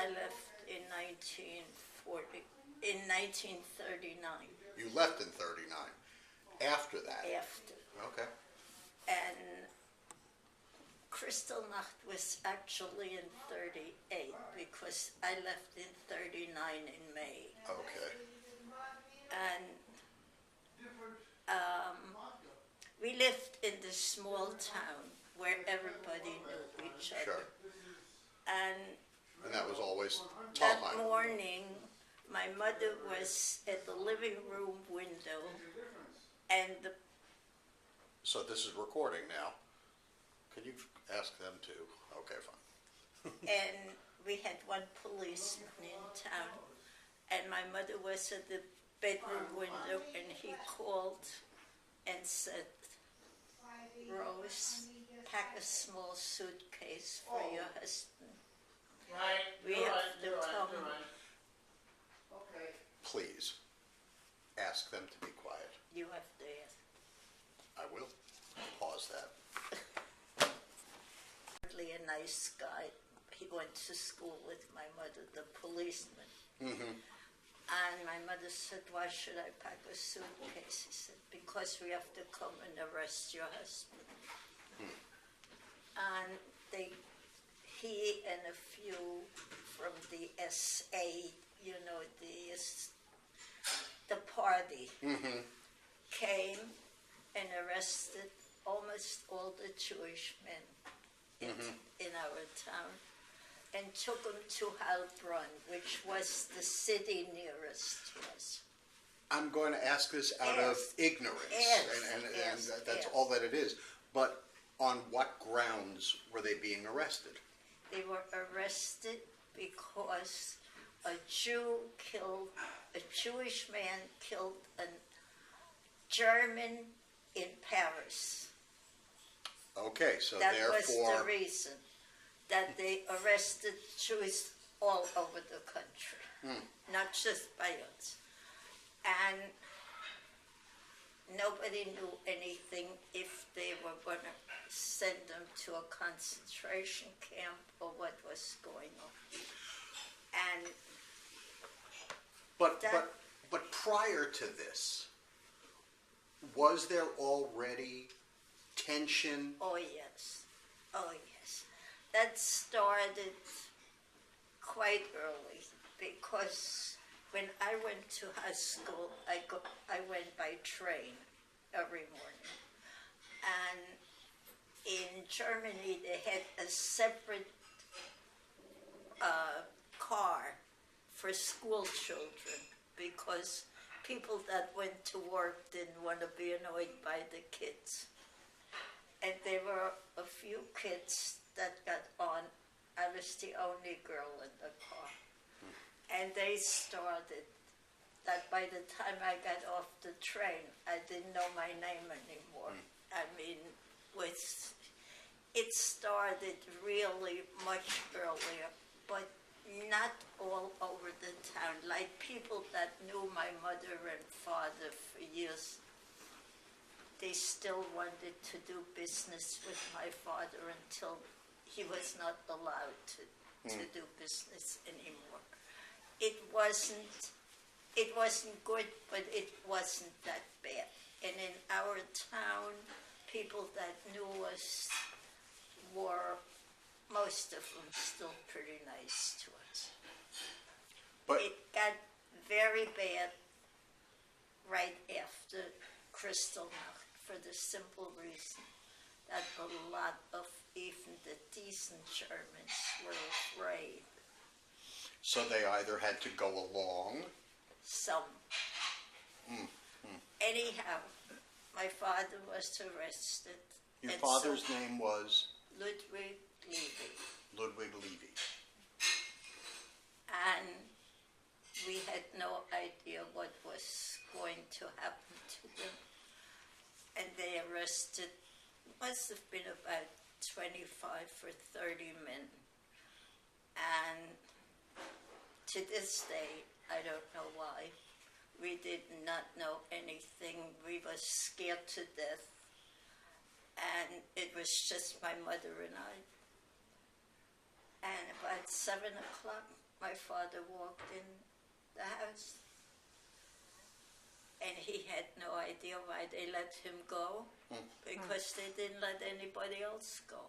I left in 1939. You left in 39. After that? After. Okay. And Kristallnacht was actually in 38 because I left in 39 in May. Okay. And we lived in this small town where everybody knew each other. Sure. And that was always that Talheim. morning, my mother was at the living room window, and So this is recording now. Can you ask them to? Okay, fine. and we had one policeman in town, and my mother was at the bedroom window, and he called and said, "Rose, pack a small suitcase for your husband. We have to come." Please, ask them to be quiet. You have to ask. I will. Pause that. Hardly a nice guy. He went to school with my mother, the policeman. Mm-hmm. And my mother said, "Why should I pack a suitcase?" He said, "Because we have to come and arrest your husband." And he and a few from the SA, you know, the party, came and arrested almost all the Jewish men in our town and took them to Heilbronn, which was the city nearest to us. I'm going to ask this out of ignorance, and that's all that it is. But on what grounds were they being arrested? They were arrested because a Jewish man killed a German in Paris. Okay, so that therefore... was the reason that they arrested Jews all over the country, not just Bayeux. And nobody knew anything if they were going to send them to a concentration camp or what was going on. And But prior to this, was there already tension? Oh yes, oh yes. That started quite early because when I went to high school, I went by train every morning. And in Germany, they had a separate car for school children because people that went to work didn't want to be annoyed by the kids. And there were a few kids that got on. I was the only girl in the car. And they started that by the time I got off the train, I didn't know my name anymore. I mean, it started really much earlier, but not all over the town. Like people that knew my mother and father for years, they still wanted to do business with my father until he was not allowed to do business anymore. It wasn't good, but it wasn't that bad. And in our town, people that knew us were, most of them, still pretty nice to us. But it got very bad right after Kristallnacht for the simple reason that a lot of even the decent Germans were afraid. So they either had to go along? Some. Anyhow, my father was arrested. Your father's name was? Ludwig Levy. Ludwig Levy. And we had no idea what was going to happen to them. And they arrested, must have been about 25 or 30 men. And to this day, I don't know why, we did not know anything. We were scared to death. And it was just my mother and I. And about 7 o'clock, my father walked in the house, and he had no idea why they let him go, because they didn't let anybody else go.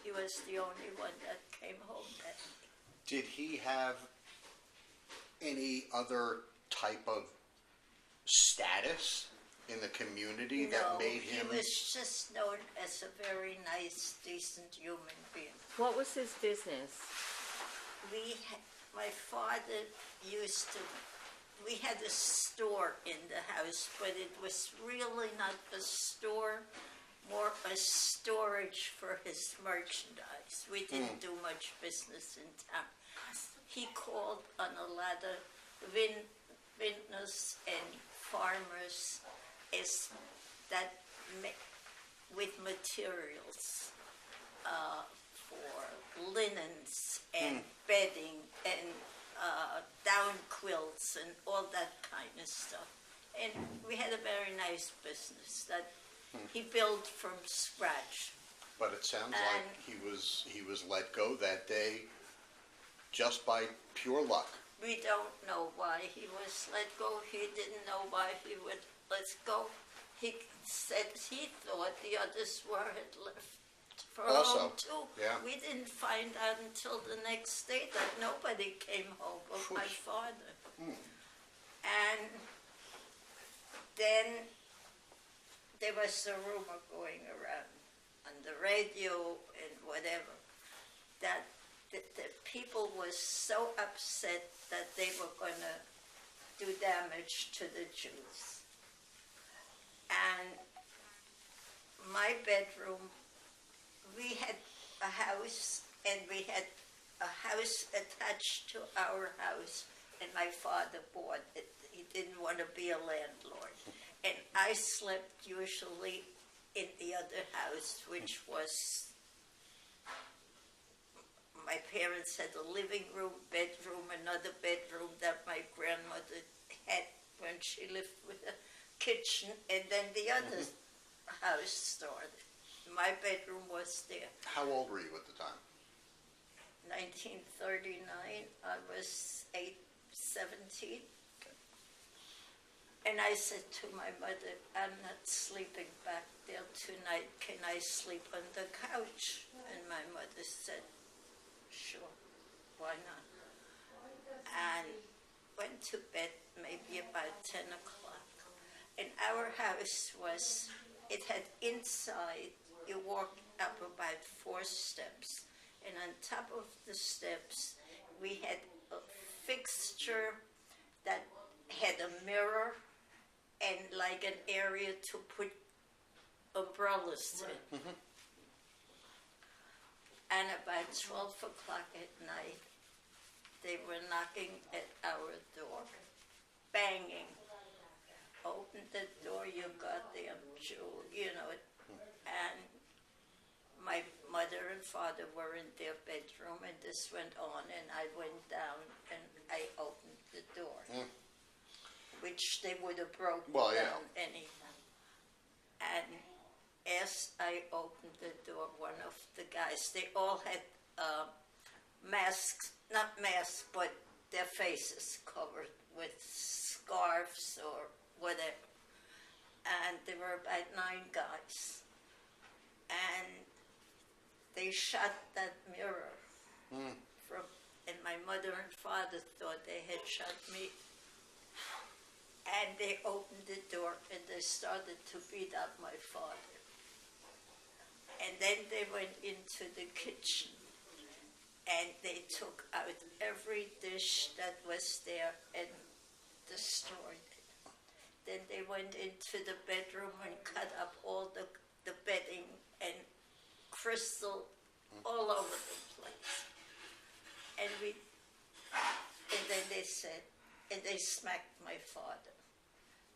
He was the only one that came home that day. Did he have any other type of status in the community that made him? He was just known as a very nice, decent human being. What was his business? My father we had a store in the house, but it was really not a store, more a storage for his merchandise. We didn't do much business in town. He called on a lot of vintners and farmers with materials for linens and bedding and down quilts and all that kind of stuff. And we had a very nice business that he built from scratch. But it sounds like he was let go that day just by pure luck. We don't know why he was let go. He didn't know why he would let go. He said he thought the others had left for home too. Yeah. We didn't find out until the next day that nobody came home but my father. And then there was a rumor going around on the radio and whatever that the people were so upset that they were going to do damage to the Jews. And my bedroom, we had a house, and we had a house attached to our house, and my father bought it. He didn't want to be a landlord. And I slept usually in the other house, which was, my parents had a living room, bedroom, another bedroom that my grandmother had when she lived with a kitchen, and then the other house started. My bedroom was there. How old were you at the time? 1939, I was 17. Okay. And I said to my mother, I'm not sleeping back there tonight. Can I sleep on the couch? And my mother said, sure, why not? And went to bed maybe about 10 o'clock. And our house it had inside, you walk up about 4 steps. And on top of the steps, we had a fixture that had a mirror and like an area to put umbrellas in. And about 12 o'clock at night, they were knocking at our door, banging. Open the door, you goddamn Jew, you know it. And my mother and father were in their bedroom, and this went on, and I went down and I opened the door, which they would have broken down anyhow. And as I opened the door, one of the guys, they all had masks, not masks, but their faces covered with scarves or whatever. And there were about 9 guys. And they shut that mirror and my mother and father thought they had shot me. And they opened the door and they started to beat up my father. And then they went into the kitchen and they took out every dish that was there and destroyed it. Then they went into the bedroom and cut up all the bedding and crystal all over the place. And then they said, and they smacked my father.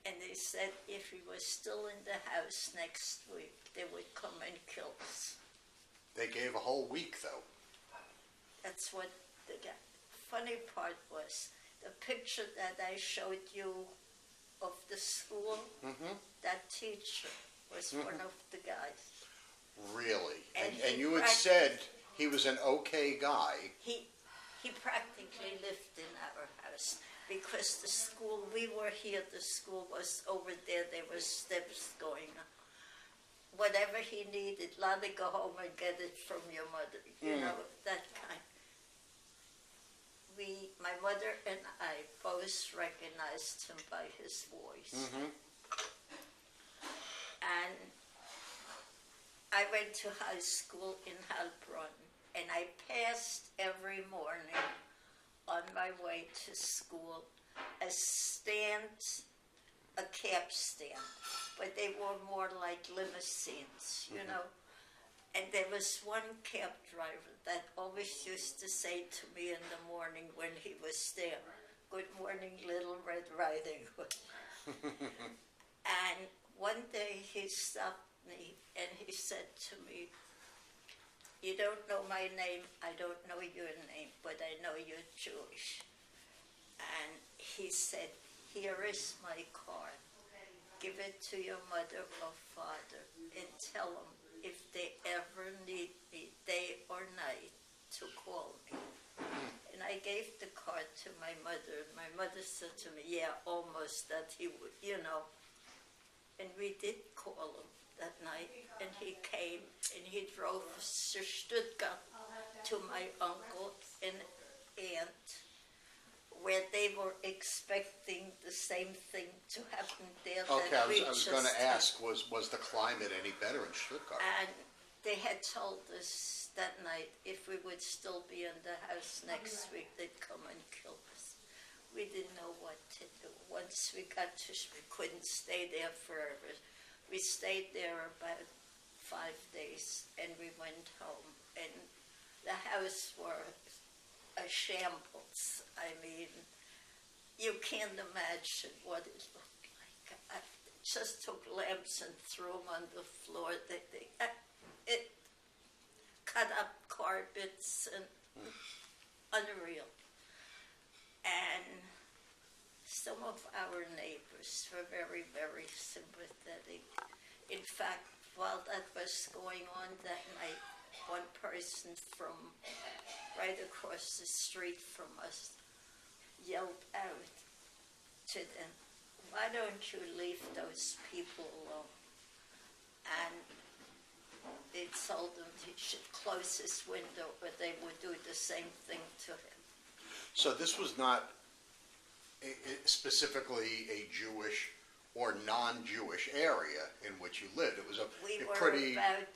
And they said if he was still in the house next week, they would come and kill us. They gave a whole week, though. That's what the funny part was. The picture that I showed you of the school, that teacher was one of the guys. Really? And you had said he was an okay guy. He practically lived because the school, we were here, the school was over there, there were steps going up. Whatever he needed, let me go home and get it from your mother, you know, that kind. My mother and I both recognized him by his voice. And I went to high school in Heilbronn, and I passed every morning on my way to school a stand, a cab stand, but they were more like limousines, you know. And there was one cab driver that always used to say to me in the morning when he was there, "Good morning, Little Red Riding Hood." And one day he stopped me and he said to me, "You don't know my name, I don't know your name, but I know you're Jewish." And he said, "Here is my card. Give it to your mother or father and tell them if they ever need me, day or night, to call me." And I gave the card to my mother. My mother said to me, "Yeah, almost that he would, you know." And we did call him that night, and he came, and he drove to Stuttgart to my uncle and aunt, where they were expecting the same thing to happen there. Okay, that I was going to had. ask, was the climate any better in Stuttgart? And they had told us that night if we would still be in the house next week, they'd come and kill us. We didn't know what to do. Once we got to, we couldn't stay there forever. We stayed there about 5 days, and we went home. And the house was a shambles. I mean, you can't imagine what it looked like. I just took lamps and threw them on the floor. It cut up carpets and unreal. And some of our neighbors were very, very sympathetic. In fact, while that was going on that night, one person from right across the street from us yelled out to them, "Why don't you leave those people alone?" And they told him he should close his window, or they would do the same thing to him. So this was not specifically a Jewish or non-Jewish area in which you lived. It was We a were pretty... about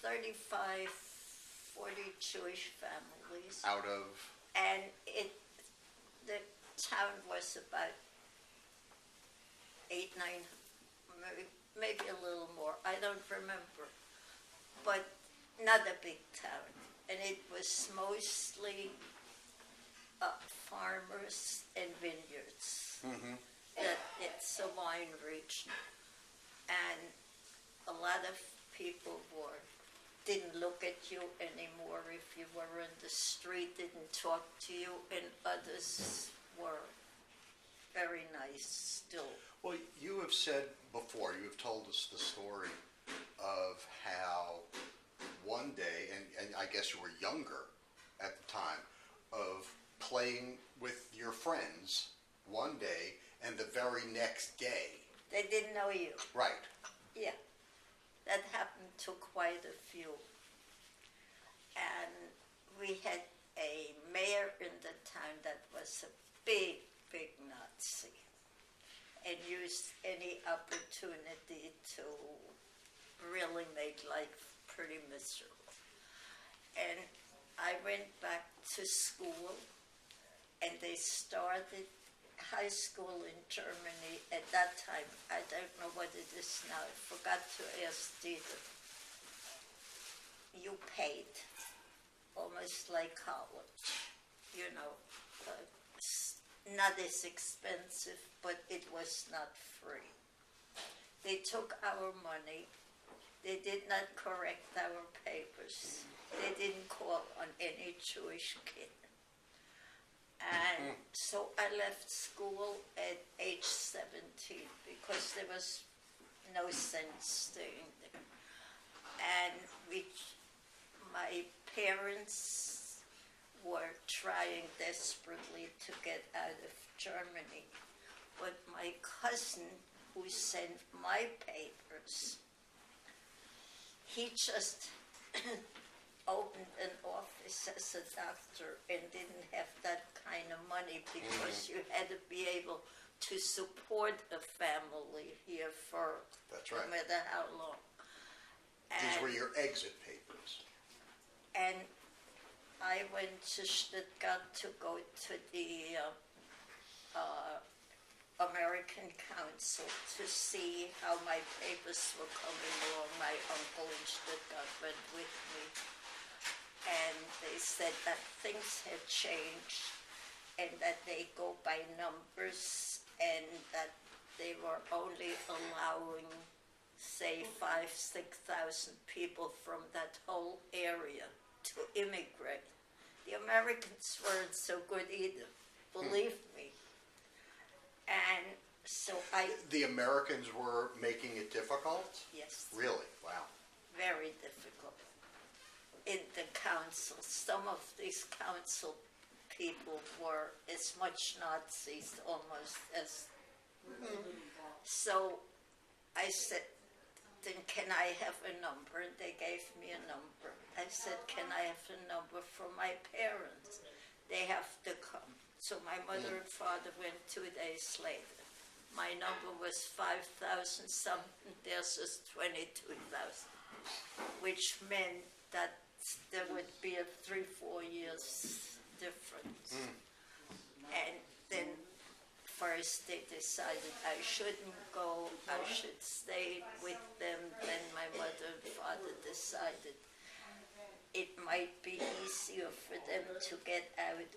35, 40 Jewish families. out of... And the town was about 8, 9, maybe a little more. I don't remember. But not a big town. And it was mostly farmers and vineyards. That it's a wine region. And a lot of people didn't look at you anymore if you were in the street, didn't talk to you, and others were very nice still. Well, you have said before, you have told us the story of how one day, and I guess you were younger at the time, of playing with your friends one day and the very next day. They didn't know you. Right. Yeah. That happened to quite a few. And we had a mayor in the town that was a big, big Nazi and used any opportunity to really make life pretty miserable. And I went back to school, and they started high school in Germany at that time. I don't know what it is now. I forgot to ask Dieter. You paid almost like college, you know. Not as expensive, but it was not free. They took our money. They did not correct our papers. They didn't call on any Jewish kid. And so I left school at age 17 because there was no sense staying there. And my parents were trying desperately to get out of Germany. But my cousin, who sent my papers, he just opened an office as a doctor and didn't have that kind of money because you had to be able to support a family here for That's no right. matter how long. These were And, your exit papers. and I went to Stuttgart to go to the American Council to see how my papers were coming along. My uncle in Stuttgart went with me. And they said that things had changed and that they go by numbers and that they were only allowing, say, 5,000-6,000 people from that whole area to immigrate. The Americans weren't so good either, believe me. And so The Americans were making it difficult? yes, Really? Wow. very difficult. In the council, some of these council people were as much Nazis almost as. So I said, then can I have a number? And they gave me a number. I said, can I have a number for my parents? They have to come. So my mother and father went 2 days later. My number was 5,000 something, theirs was 22,000, which meant that there would be a 3-4 years difference. And then first they decided I shouldn't go, I should stay with them. Then my mother and father decided it might be easier for them to get out,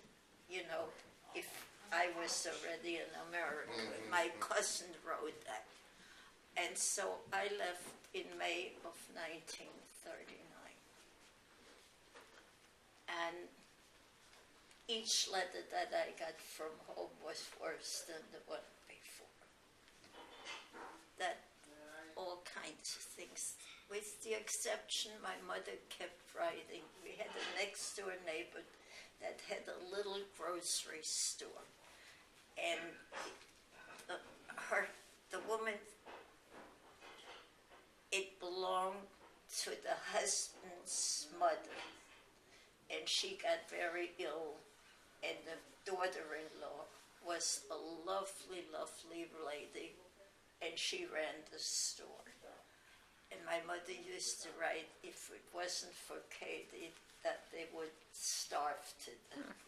you know, if I was already in America. My cousin wrote that. And so I left in May of 1939. And each letter that I got from home was worse than the one before. That all kinds of things. With the exception, my mother kept writing. We had a next door neighbor that had a little grocery store. And the woman, it belonged to the husband's mother. And she got very ill, and the daughter-in-law was a lovely, lovely lady, and she ran the store. And my mother used to write, if it wasn't for Katie, that they would starve to death.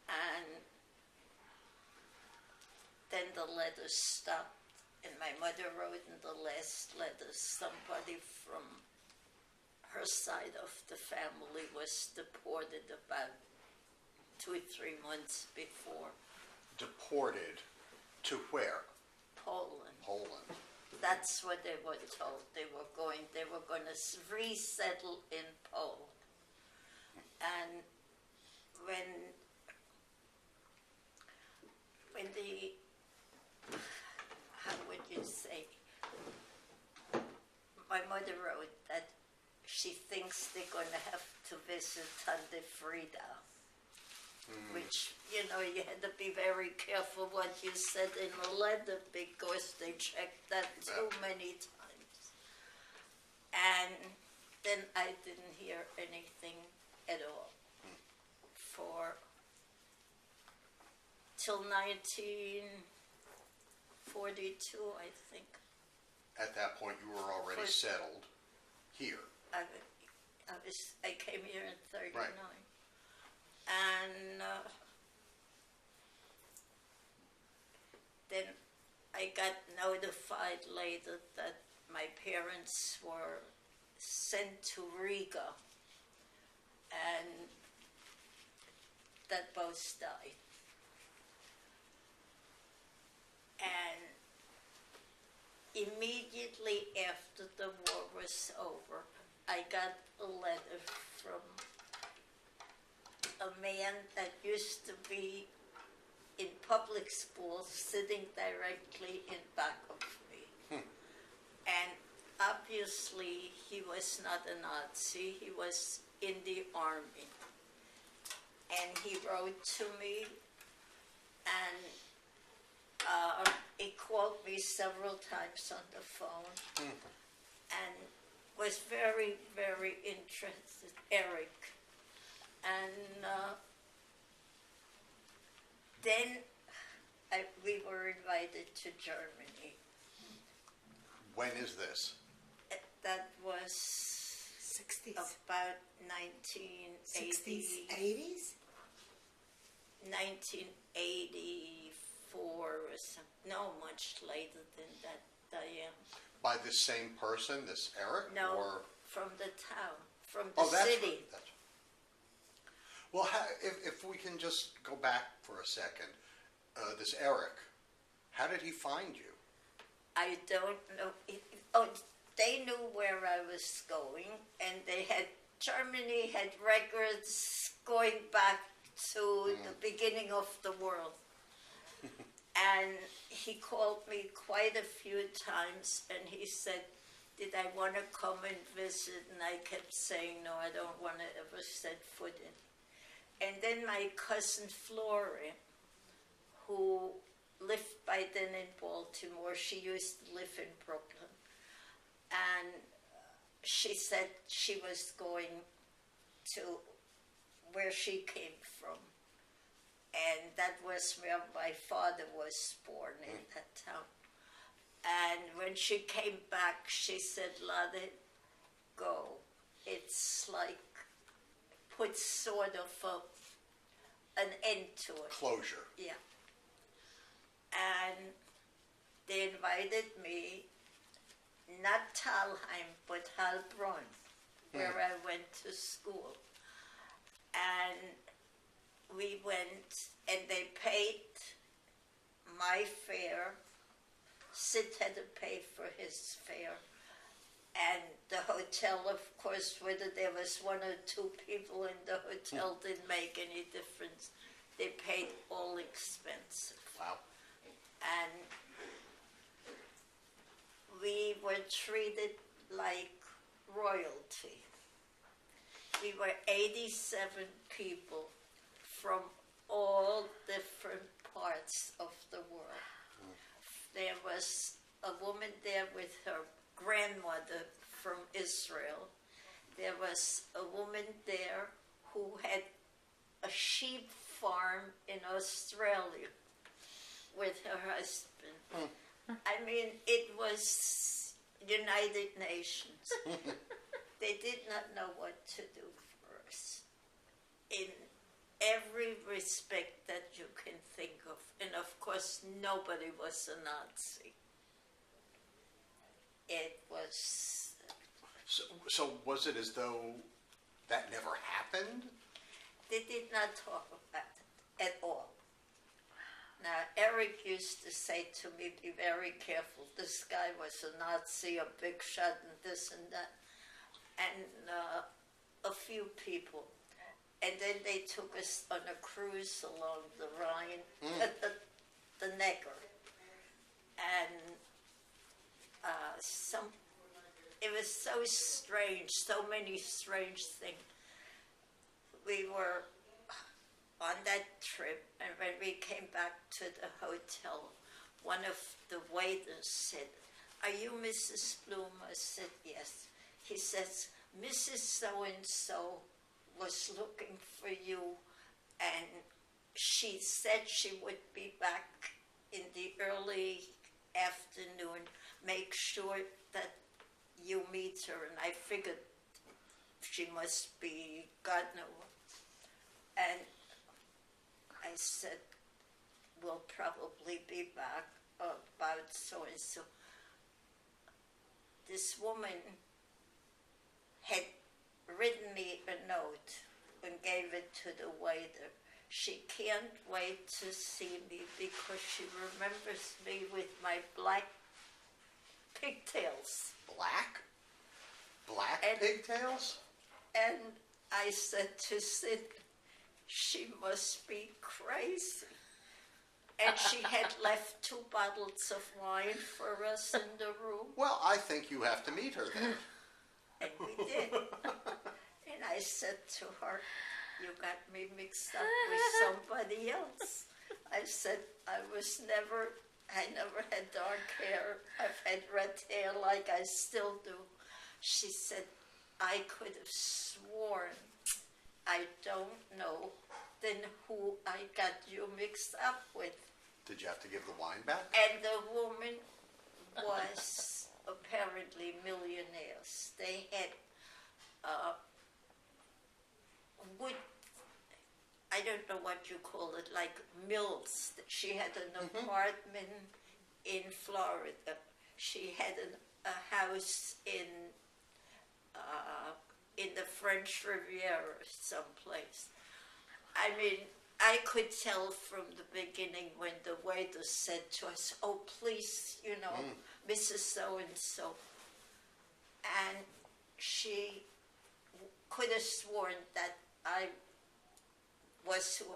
And then the letters stopped, and my mother wrote in the last letter, somebody from her side of the family was deported about 2-3 months before. Deported to where? Poland. Poland. That's what they were told. They were going to resettle in Poland. And when the, how would you say, my mother wrote that she thinks they're going to have to visit Tante Frida, which, you know, you had to be very careful what you said in the letter because they checked that too many times. And then I didn't hear anything at all till 1942, I think. At that point, you were already settled here. I came here in 39. Right. And then I got notified later that my parents were sent to Riga and that both died. And immediately after the war was over, I got a letter from a man that used to be in public schools sitting directly in back of me. And obviously he was not a Nazi, he was in the army. he wrote to me, and he called me several times on the phone, and was very, very interested, Eric. And then we were invited to Germany. When is this? That was 60s. about 1980. 60s, 80s? 1984 or something. No, much later than that, Diane. By this same person, this Eric? No, Or... from the town, from the that's city. right. That's... Well, if we can just go back for a second, this Eric, how did he find you? I don't know. They knew where I was going, and Germany had records going back to the beginning of the world. And he called me quite a few times, and he said, did I want to come and visit? And I kept saying, no, I don't want to ever set foot in. And then my cousin Flora, who lived by then in Baltimore, she used to live in Brooklyn, and she said she was going to where she came from. And that was where my father was born, in that town. And when she came back, she said, Lotte, go. It's like, put sort of an end to it. Closure. Yeah. And they invited me, not Talheim, but Heilbronn, where I went to school. And we went, and they paid my fare. Sid had to pay for his fare. And the hotel, of course, whether there was one or two people in the hotel didn't make any difference. They paid all expenses. Wow. And we were treated like royalty. We were 87 people from all different parts of the world. There was a woman there with her grandmother from Israel. There was a woman there who had a sheep farm in Australia with her husband. I mean, it was United Nations. They did not know what to do for us in every respect that you can think of. And of course, nobody was a Nazi. It was... So was it as though that never happened? They did not talk about it at all. Now, Eric used to say to me, be very careful. This guy was a Nazi, a big shot, and this and that. And a few people. And then they took us on a cruise along the Rhine, the Neckar. And it was so strange, so many strange things. We were on that trip, and when we came back to the hotel, one of the waiters said, "Are you Mrs. Bloom?" I said, "Yes." He says, "Mrs. So-and-so was looking for you, and she said she would be back in the early afternoon. Make sure that you meet her." And I figured she must be God knows. And I said, "We'll probably be back about so-and-so." This woman had written me a note and gave it to the waiter. She can't wait to see me because she remembers me with my black pigtails. Black? Black And- pigtails? And I said to Sid, she must be crazy. And she had left 2 bottles of wine for us in the room. Well, I think you have to meet her then. And we did. And I said to her, You got me mixed up with somebody else. I said, I never had dark hair. I've had red hair like I still do. She said, I could have sworn, I don't know then who I got you mixed up with. Did you have to give the wine back? And the woman was apparently millionaires. They had wood, I don't know what you call it, like mills. She had an apartment in Florida. She had a house in the French Riviera someplace. I mean, I could tell from the beginning when the waiter said to us, oh, please, Mrs. So-and-so. And she could have sworn that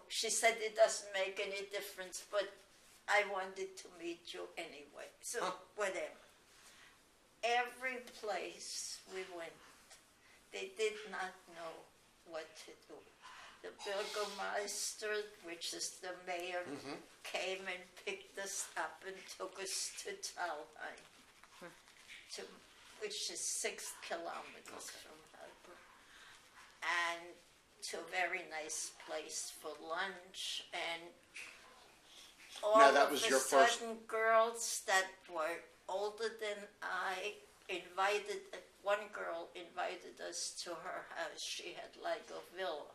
she said it doesn't make any difference, but I wanted to meet you anyway. So, whatever. Every place we went, they did not know what to do. The Bürgermeister, which is the mayor, came and picked us up and took us to Talheim, which is 6 kilometers from Harbor, and to a very nice place for lunch. And all Now, that of was a your first- sudden, girls that were older than I one girl invited us to her house. She had like a villa.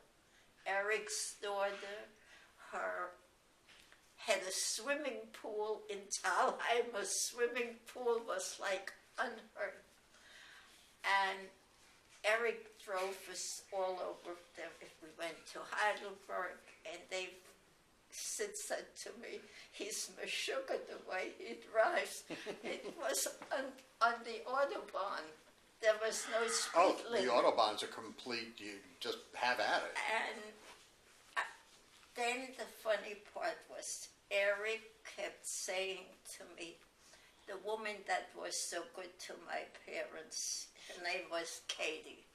Eric's daughter, had a swimming pool in Talheim. A swimming pool was like unheard. And Eric drove us all over there. We went to Heidelberg, and Sid said to me, he's meshuggah the way he drives. It was on the Autobahn. There was no speed limit. The Autobahns are complete. You just have at it. And then the funny part was Eric kept saying to me, the woman that was so good to my parents, her name was Katie.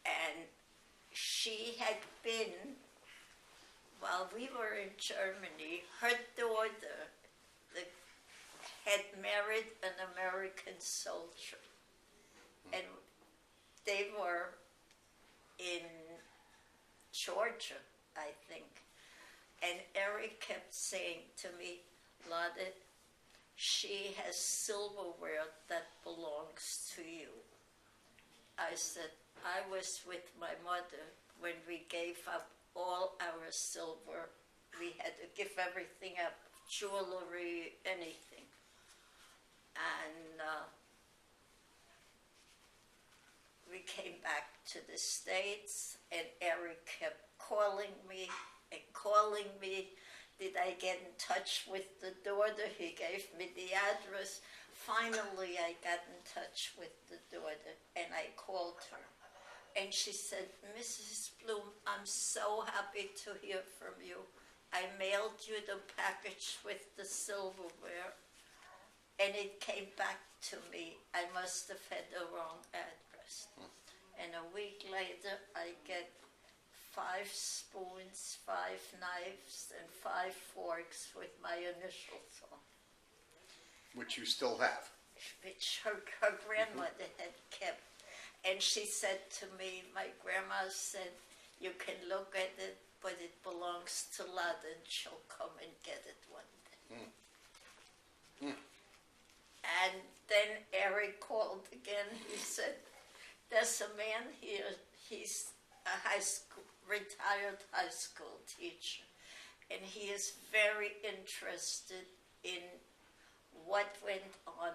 And she had been, while we were in Germany, her daughter had married an American soldier. And they were in Georgia, I think. And Eric kept saying to me, Lotte, she has silverware that belongs to you. I said, I was with my mother when we gave up all our silver. We had to give everything up, jewelry, anything. And we came back to the States, and Eric kept calling me and calling me. Did I get in touch with the daughter? He gave me the address. Finally, I got in touch with the daughter, and I called her. And she said, Mrs. Bloom, I'm so happy to hear from you. I mailed you the package with the silverware, and it came back to me. I must have had the wrong address. And a week later, I get 5 spoons, 5 knives, and 5 forks with my initials on. Which you still have. Which her grandmother had kept. And she said to me, my grandma said, you can look at it, but it belongs to Lotte, and she'll come and get it one day. And then Eric called again. He said, there's a man here. He's a retired high school teacher. And he is very interested in what went on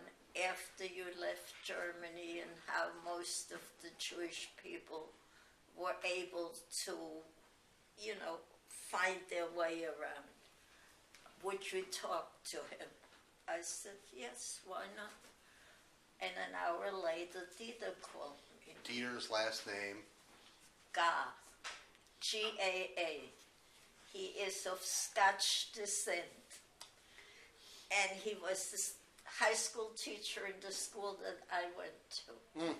after you left Germany and how most of the Jewish people were able to, find their way around. Would you talk to him? I said, yes, why not? And an hour later, Dieter called me. Dieter's last name? Gaa. G-A-A. He is of Scotch descent. And he was this high school teacher in the school that I went to.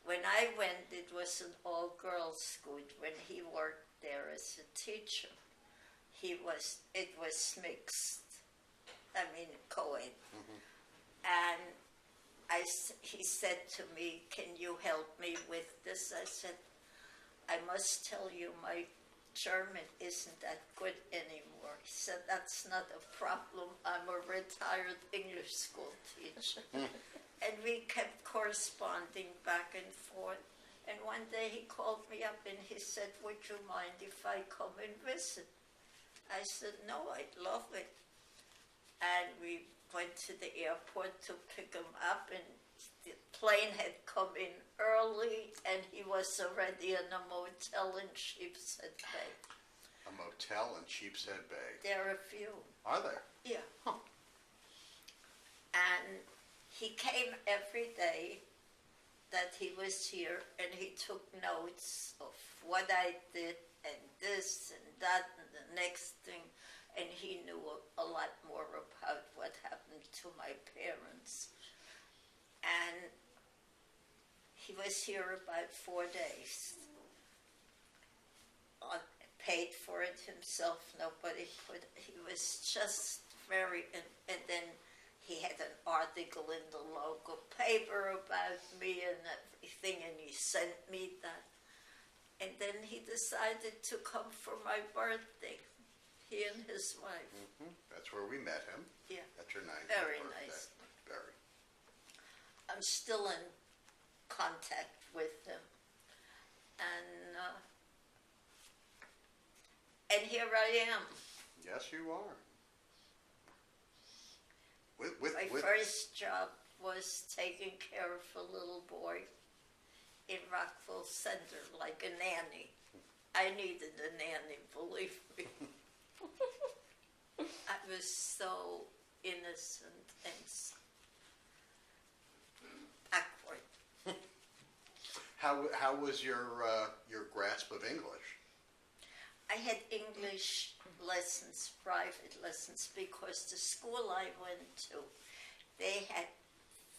when I went, it was an all-girls school. When he worked there as a teacher, it was mixed. I mean, co-ed. And he said to me, "Can you help me with this?" I said, "I must tell you, my German isn't that good anymore." He said, "That's not a problem. I'm a retired English school teacher." And we kept corresponding back and forth. And one day he called me up and he said, "Would you mind if I come and visit?" I said, "No, I'd love it." And we went to the airport to pick him up, and the plane had come in early, and he was already in a motel in Sheepshead Bay. A motel in Sheepshead Bay. There are a few. Are there? Yeah. Huh. And he came every day that he was here, and he took notes of what I did, and this and that, and the next thing. And he knew a lot more about what happened to my parents. And he was here about 4 days. Paid for it himself, nobody could. He was just very, and then he had an article in the local paper about me and everything, and he sent me that. And then he decided to come for my birthday. He and his wife. That's where we met him. Yeah. At your 90th Very birthday. nice. Very. I'm still in contact with him. And here I am. Yes, you are. My first job was taking care of a little boy in Rockville Center, like a nanny. I needed a nanny, believe me. I was so innocent and awkward. How was your grasp of English? I had English lessons, private lessons, because the school I went to, they had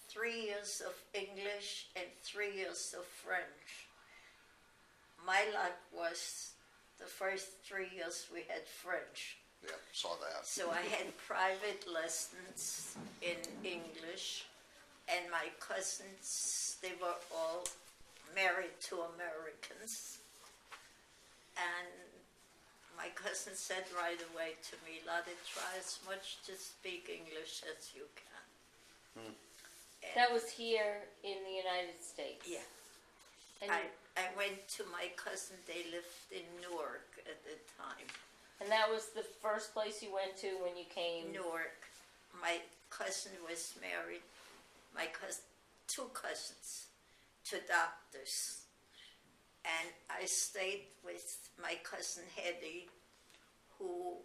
3 years of English and 3 years of French. My luck was the first 3 years we had French. Yeah, saw that. So I had private lessons in English, and my cousins, they were all married to Americans. And my cousin said right away to me, "Lotte, try as much to speak English as you can." That was here in the United States. Yeah. And, I went to my cousin, they lived in Newark at the time. and that was the first place you went to when you came? Newark. My cousin was married, two cousins, to doctors. And I stayed with my cousin Hetty, who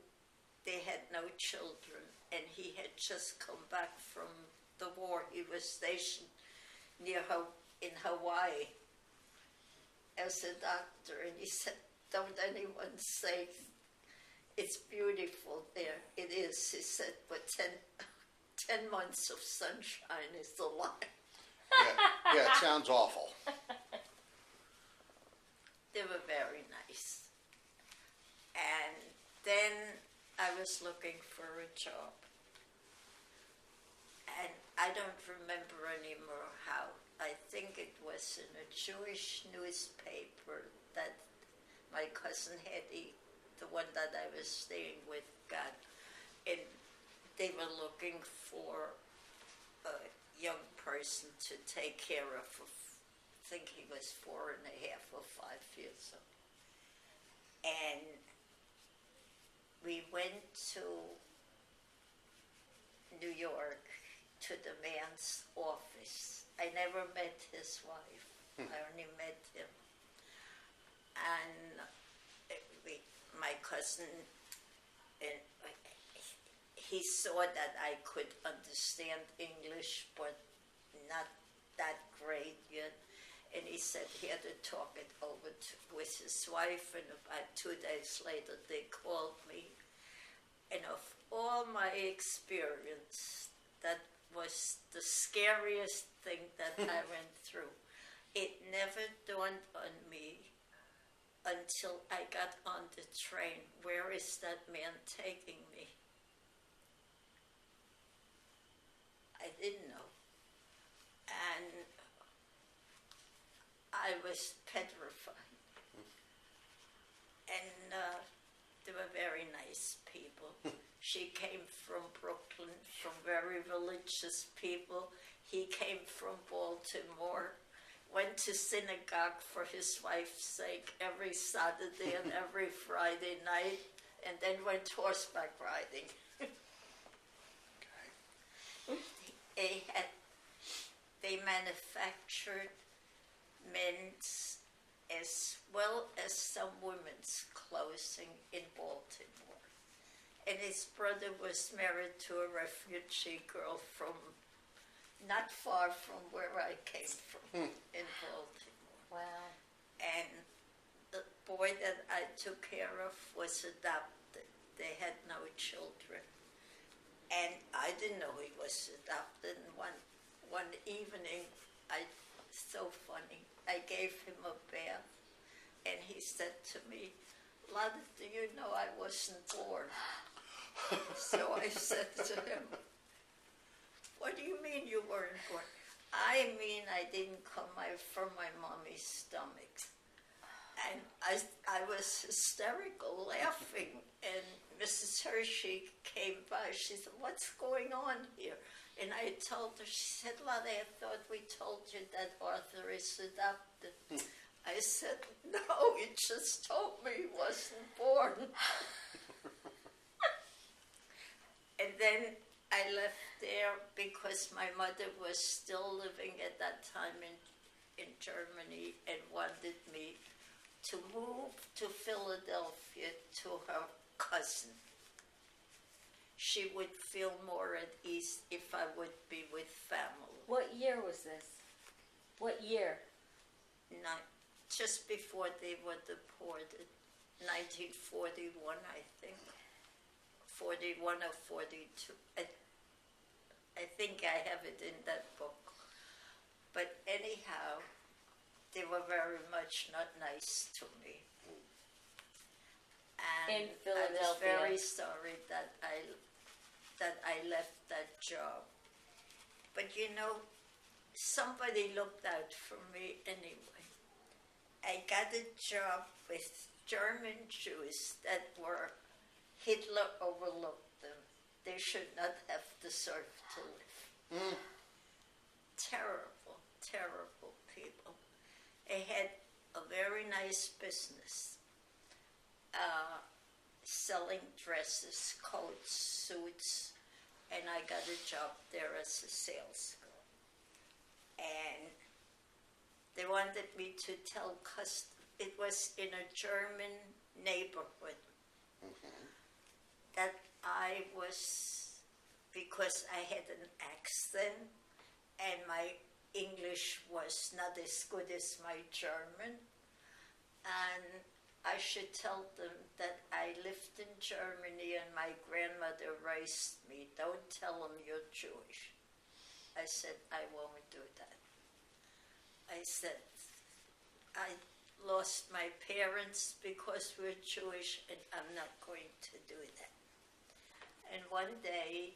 they had no children, and he had just come back from the war. He was stationed in Hawaii as a doctor, and he said, "Don't anyone say it's beautiful there." It is, he said, but 10 months of sunshine is a lot. Yeah, it sounds awful. They were very nice. And then I was looking for a job. And I don't remember anymore how. I think it was in a Jewish newspaper that my cousin Hetty, the one that I was staying with, got. And they were looking for a young person to take care of. I think he was 4.5 or 5 years old. And we went to New York to the man's office. I never met his wife. I only met him. And my cousin, he saw that I could understand English, but not that great yet. And he said he had to talk it over with his wife, and about 2 days later they called me. And of all my experience, that was the scariest thing that I went through. it never dawned on me until I got on the train. Where is that man taking me? I didn't know. And I was petrified. And they were very nice people. She came from Brooklyn, from very religious people. He came from Baltimore. Went to synagogue for his wife's sake every Saturday and every Friday night, and then went horseback riding. Okay. They manufactured men's as well as some women's clothing in Baltimore. And his brother was married to a refugee girl from not far from where I came from in Baltimore. Wow. And the boy that I took care of was adopted. They had no children. And I didn't know he was adopted. And one evening, so funny, I gave him a bath. And he said to me, Lotte, do you know I wasn't born? So I said to him, what do you mean you weren't born? I mean I didn't come from my mommy's stomach. And I was hysterical, laughing. And Mrs. Hershey came by. She said, what's going on here? And I told her, she said, Lotte, I thought we told you that Arthur is adopted. I said, no, he just told me he wasn't born. And then I left there because my mother was still living at that time in Germany and wanted me to move to Philadelphia to her cousin. She would feel more at ease if I would be with family. What year was this? What year? Not just before they were deported, 1941, I think. 41 or 42. I think I have it in that book. But anyhow, they were very much not nice to me. And In Philadelphia. I was very sorry that I left that job. But you know, somebody looked out for me anyway. I got a job with German Jews that were, Hitler overlooked them. They should not have deserved to live. Terrible, terrible people. They had a very nice business, selling dresses, coats, suits, and I got a job there as a sales girl. And they wanted me to tell it was in a German neighborhood. That I was, because I had an accent and my English was not as good as my German, and I should tell them that I lived in Germany and my grandmother raised me. Don't tell them you're Jewish. I said, I won't do that. I said, I lost my parents because we're Jewish and I'm not going to do that. And one day,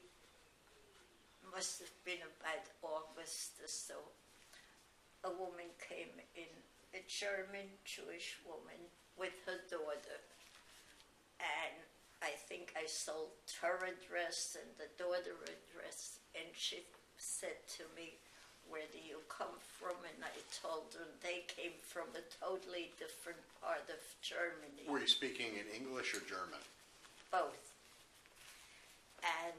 must have been about August or so, a woman came in, a German Jewish woman with her daughter. And I think I sold her a dress and the daughter a dress. And she said to me, where do you come from? And I told her they came from a totally different part of Germany. Were you speaking in English or German? Both. And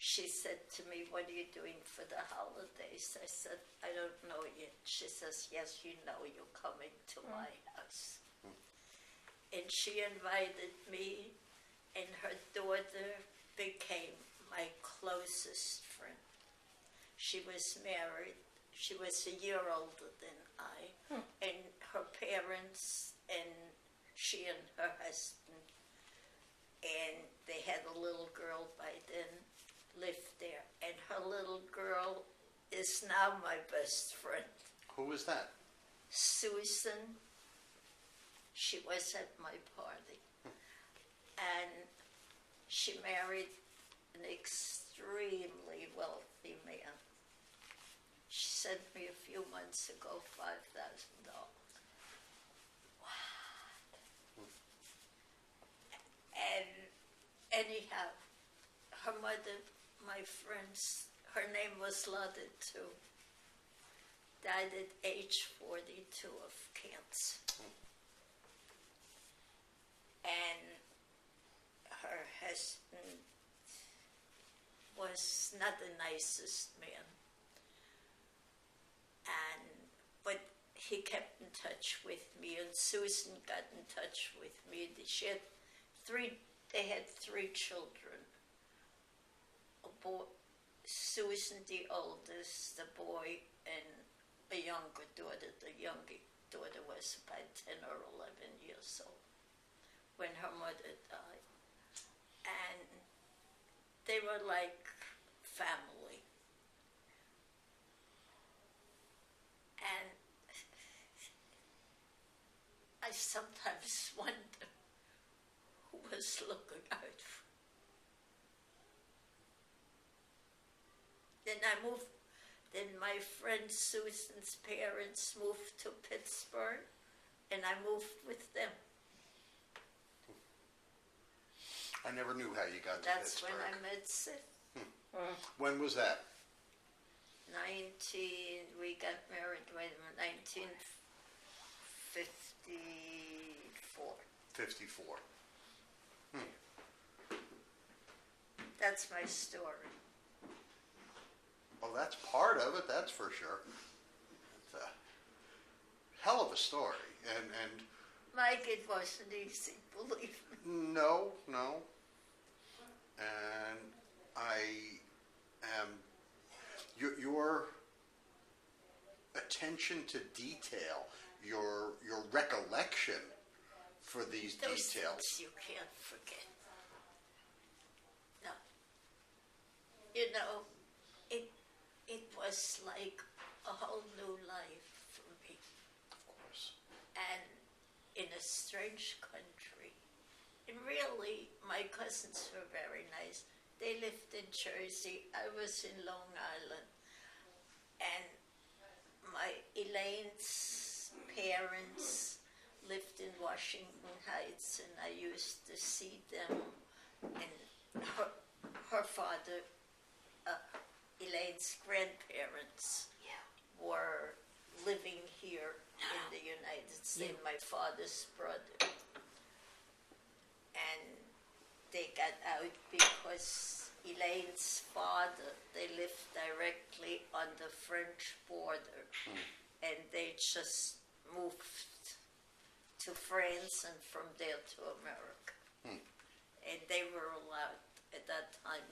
she said to me, what are you doing for the holidays? I said, I don't know yet. She says, yes, you know, you're coming to my house. And she invited me, and her daughter became my closest friend. She was married. She was a year older than I. And her parents and she and her husband, and they had a little girl by then, lived there. And her little girl is now my best friend. Who was that? Susan, she was at my party. And she married an extremely wealthy man. She sent me a few months ago $5,000. And anyhow, her mother, my friends, her name was Lotte too, died at age 42 of cancer. And her husband was not the nicest man. But he kept in touch with me, and Susan got in touch with me. They had three children. A boy, Susan the oldest, the boy, and a younger daughter. The younger daughter was about 10 or 11 years old when her mother died. And they were like family. And I sometimes wonder who was looking out for. Then my friend Susan's parents moved to Pittsburgh, and I moved with them. I never knew how you got to That's Pittsburgh. when I met Sid. When was that? We got married, wait a minute, 1954. 54. That's my story. Well, that's part of it, that's for sure. It's a hell of a story. And Mike, it wasn't easy, believe me. no. And I am, your attention to detail, your recollection for these Those details. things you can't forget. No. You know, it was like a whole new life for me. Of course. And in a strange country. And really, my cousins were very nice. They lived in Jersey. I was in Long Island. And Elaine's parents lived in Washington Heights, and I used to see them. And her father, Elaine's grandparents, were living here in the United States, my father's brother. And they got out because Elaine's father, they lived directly on the French border. And they just moved to France and from there to America. And they were allowed at that time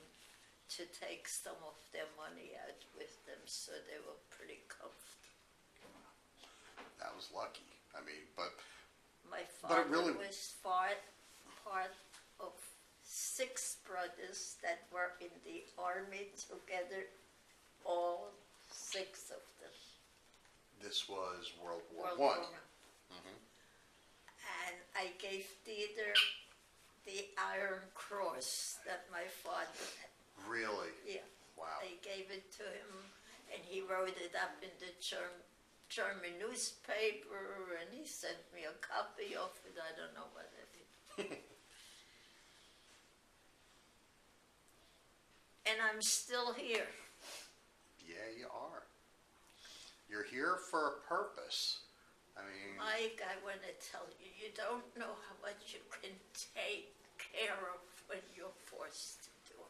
to take some of their money out with them, so they were pretty comfortable. That was lucky. I mean, but My But father it really- was part of 6 brothers that were in the army together, all 6 of them. this was World War World One. War I. And I gave Dieter the Iron Cross that my father had. Really? Yeah. Wow. I gave it to him, and he wrote it up in the German newspaper, and he sent me a copy of it. I don't know what it is. And I'm still here. Yeah, you are. You're here for a purpose. I mean, Mike, I want to tell you, you don't know how much you can take care of when you're forced to do it.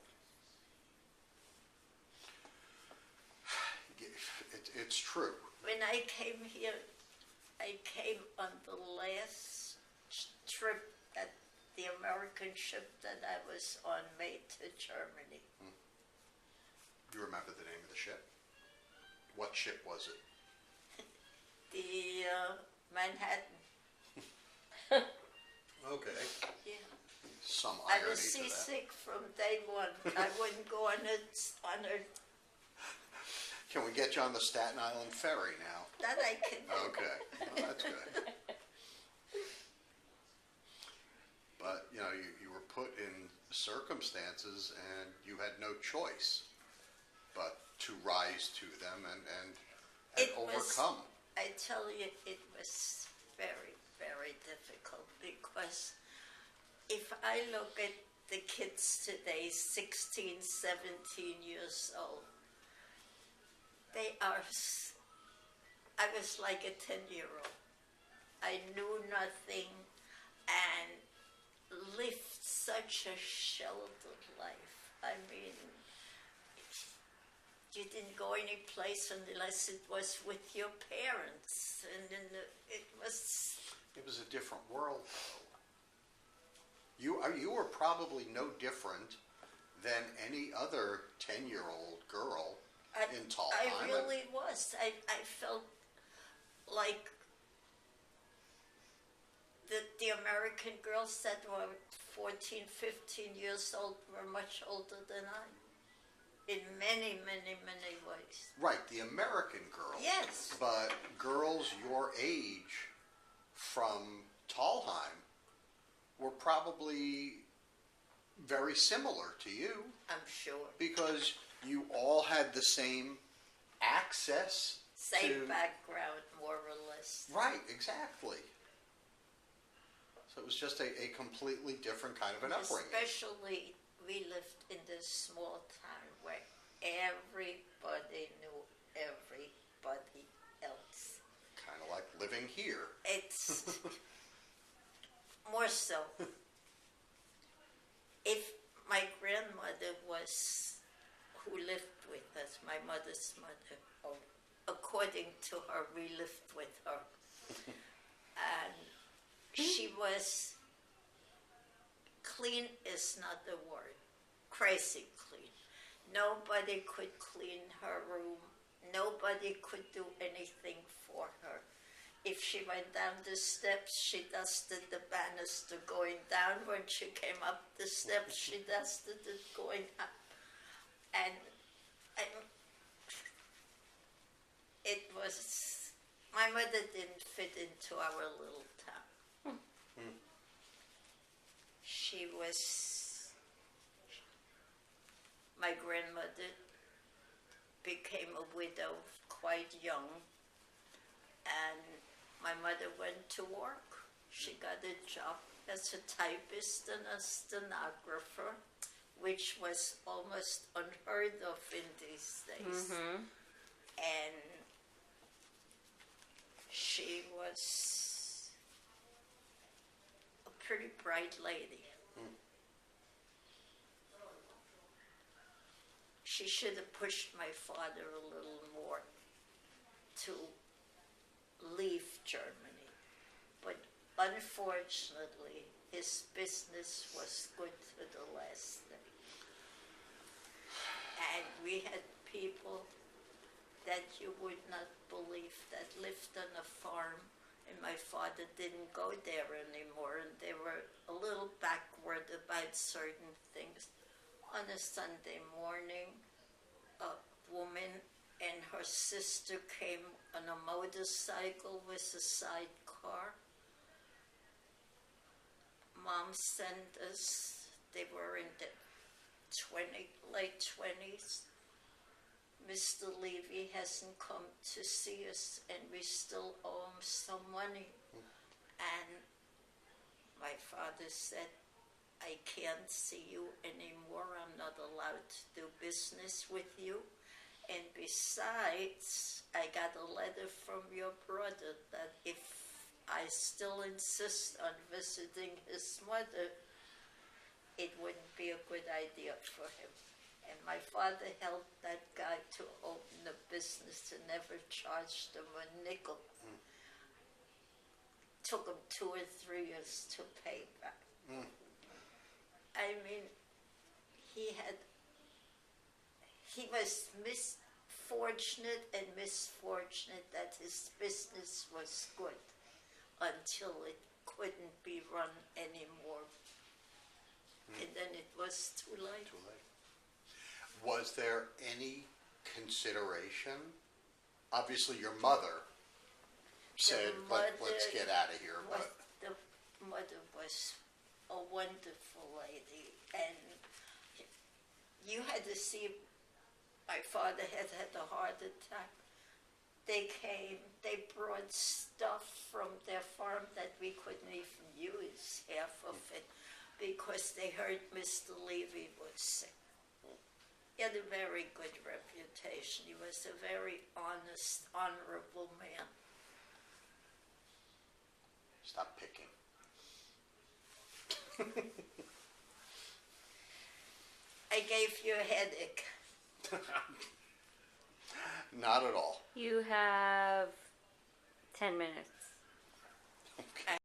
it's true. When I came here, I came on the last trip that the American ship that I was on made to Germany. You remember the name of the ship? What ship was it? The Manhattan. Okay. Yeah. Some I irony was seasick from day one. I wouldn't go on a Can we get you on the Staten Island ferry now? That I can do. Okay, well, that's good. But, you know, you were put in circumstances and you had no choice but to rise to them and It was- overcome. I tell you, it was very, very difficult because if I look at the kids today, 16, 17 years old, I was like a 10-year-old. I knew nothing and lived such a sheltered life. I mean, you didn't go any place unless it was with your parents, and then it was. It was a different world, though. You were probably no different than any other 10-year-old girl in Talheim. I really was. I felt like the American girls that were 14, 15 years old were much older than I. In many, many, many ways. Right, the American girls. Yes. But girls your age from Talheim were probably very similar to you I'm sure. because you all had the same access Same to... background, more or less. Right, exactly. So it was just a completely different kind of an upbringing. Especially, we lived in this small town where everybody knew everybody else. Kind of like living here. It's more so. If my grandmother who lived with us, my mother's mother, or according to her, we lived with her. And she was, clean is not the word, crazy clean. Nobody could clean her room. Nobody could do anything for her. If she went down the steps, she dusted the banister going down. When she came up the steps, she dusted it going up. And it was, my mother didn't fit into our little town. She was, my grandmother became a widow quite young, and my mother went to work. She got a job as a typist and a stenographer, which was almost unheard of in these days. And she was a pretty bright lady. She should have pushed my father a little more to leave Germany. But unfortunately, his business was good to the last day. And we had people that you would not believe that lived on a farm, and my father didn't go there anymore, and they were a little backward about certain things. On a Sunday morning, a woman and her sister came on a motorcycle with a sidecar. Mom sent us, they were in the late 20s. Mr. Levy hasn't come to see us, and we still owe him some money. And my father said, I can't see you anymore. I'm not allowed to do business with you. And besides, I got a letter from your brother that if I still insist on visiting his mother, it wouldn't be a good idea for him. And my father helped that guy to open a business and never charged him a nickel. Took him 2 or 3 years to pay back. I mean, he was fortunate and misfortunate that his business was good until it couldn't be run anymore. And then it was too late. Was there any consideration? Obviously, your mother said, let's get out of here, but The mother was a wonderful lady, and you had to see. My father had had a heart attack. They came. They brought stuff from their farm that we couldn't even use half of it because they heard Mr. Levy was sick. He had a very good reputation. He was a very honest, honorable man. stop picking. I gave you a headache. Not at all. You have 10 minutes.